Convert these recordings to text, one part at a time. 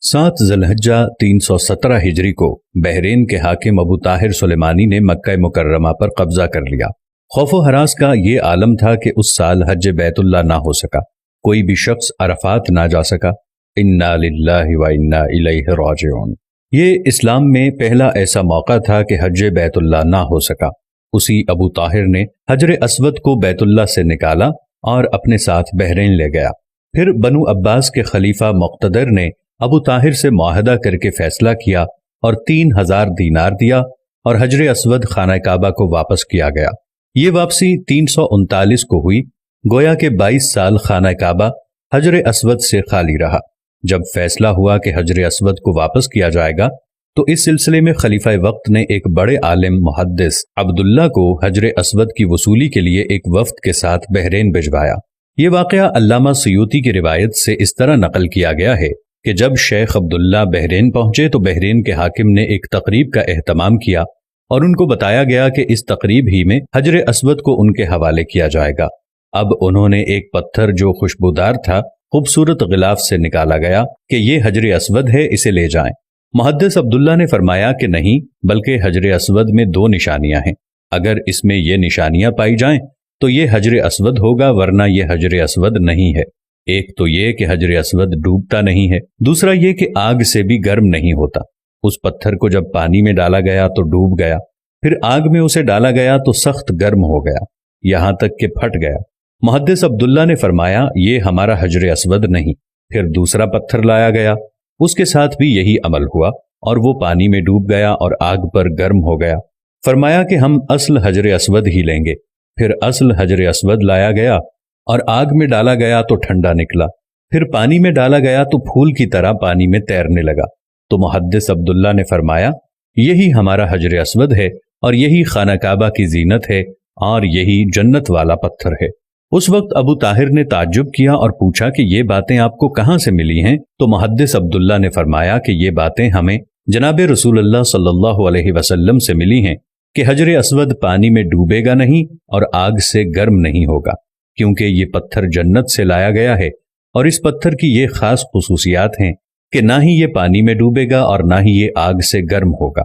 7 ذوالحجہ 317 ہجری کو بحرین کے حاکم ابو طاہر سلیمانی نے مکہ مکرمہ پر قبضہ کر لیا۔ خوف و ہراس کا یہ عالم تھا کہ اس سال حج بیت اللہ نہ ہو سکا، کوئی بھی شخص عرفات نہ جا سکا۔ انا للہ و انا الیہ راجعون۔ یہ اسلام میں پہلا ایسا موقع تھا کہ حج بیت اللہ نہ ہو سکا۔ اسی ابو طاہر نے حجر اسود کو بیت اللہ سے نکالا اور اپنے ساتھ بحرین لے گیا۔ پھر بنو عباس کے خلیفہ مقتدر نے ابو طاہر سے معاہدہ کر کے فیصلہ کیا اور 3000 دینار دیا اور حجر اسود خانہ کعبہ کو واپس کیا گیا۔ یہ واپسی 339 کو ہوئی، گویا کہ 22 سال خانہ کعبہ حجر اسود سے خالی رہا۔ جب فیصلہ ہوا کہ حجر اسود کو واپس کیا جائے گا تو اس سلسلے میں خلیفہ وقت نے ایک بڑے عالم محدث عبداللہ کو حجر اسود کی وصولی کے لیے ایک وفد کے ساتھ بحرین بھجوایا۔ یہ واقعہ علامہ سیوطی کی روایت سے اس طرح نقل کیا گیا ہے کہ جب شیخ عبداللہ بحرین پہنچے تو بحرین کے حاکم نے ایک تقریب کا اہتمام کیا اور ان کو بتایا گیا کہ اس تقریب ہی میں حجر اسود کو ان کے حوالے کیا جائے گا۔ اب انہوں نے ایک پتھر جو خوشبودار تھا خوبصورت غلاف سے نکالا گیا کہ یہ حجر اسود ہے، اسے لے جائیں۔ محدث عبداللہ نے فرمایا کہ نہیں، بلکہ حجر اسود میں 2 نشانیاں ہیں، اگر اس میں یہ نشانیاں پائی جائیں تو یہ حجر اسود ہوگا، ورنہ یہ حجر اسود نہیں ہے۔ ایک تو یہ کہ حجر اسود ڈوبتا نہیں ہے، دوسرا یہ کہ آگ سے بھی گرم نہیں ہوتا۔ اس پتھر کو جب پانی میں ڈالا گیا تو ڈوب گیا، پھر آگ میں اسے ڈالا گیا تو سخت گرم ہو گیا، یہاں تک کہ پھٹ گیا۔ محدث عبداللہ نے فرمایا یہ ہمارا حجر اسود نہیں۔ پھر دوسرا پتھر لایا گیا، اس کے ساتھ بھی یہی عمل ہوا اور وہ پانی میں ڈوب گیا اور آگ پر گرم ہو گیا۔ فرمایا کہ ہم اصل حجر اسود ہی لیں گے۔ پھر اصل حجر اسود لایا گیا اور آگ میں ڈالا گیا تو ٹھنڈا نکلا، پھر پانی میں ڈالا گیا تو پھول کی طرح پانی میں تیرنے لگا۔ تو محدث عبداللہ نے فرمایا یہی ہمارا حجر اسود ہے اور یہی خانہ کعبہ کی زینت ہے اور یہی جنت والا پتھر ہے۔ اس وقت ابو طاہر نے تعجب کیا اور پوچھا کہ یہ باتیں آپ کو کہاں سے ملی ہیں؟ تو محدث عبداللہ نے فرمایا کہ یہ باتیں ہمیں جناب رسول اللہ صلی اللہ علیہ وسلم سے ملی ہیں کہ حجر اسود پانی میں ڈوبے گا نہیں اور آگ سے گرم نہیں ہوگا، کیونکہ یہ پتھر جنت سے لایا گیا ہے اور اس پتھر کی یہ خاص خصوصیات ہیں کہ نہ ہی یہ پانی میں ڈوبے گا اور نہ ہی یہ آگ سے گرم ہوگا۔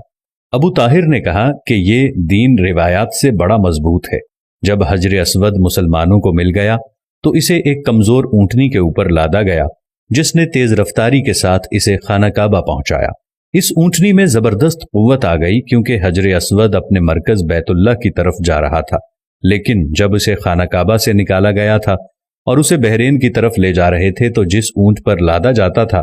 ابو طاہر نے کہا کہ یہ دین روایات سے بڑا مضبوط ہے۔ جب حجر اسود مسلمانوں کو مل گیا تو اسے ایک کمزور اونٹنی کے اوپر لادا گیا، جس نے تیز رفتاری کے ساتھ اسے خانہ کعبہ پہنچایا۔ اس اونٹنی میں زبردست قوت آ گئی کیونکہ حجر اسود اپنے مرکز بیت اللہ کی طرف جا رہا تھا، لیکن جب اسے خانہ کعبہ سے نکالا گیا تھا اور اسے بحرین کی طرف لے جا رہے تھے تو جس اونٹ پر لادا جاتا تھا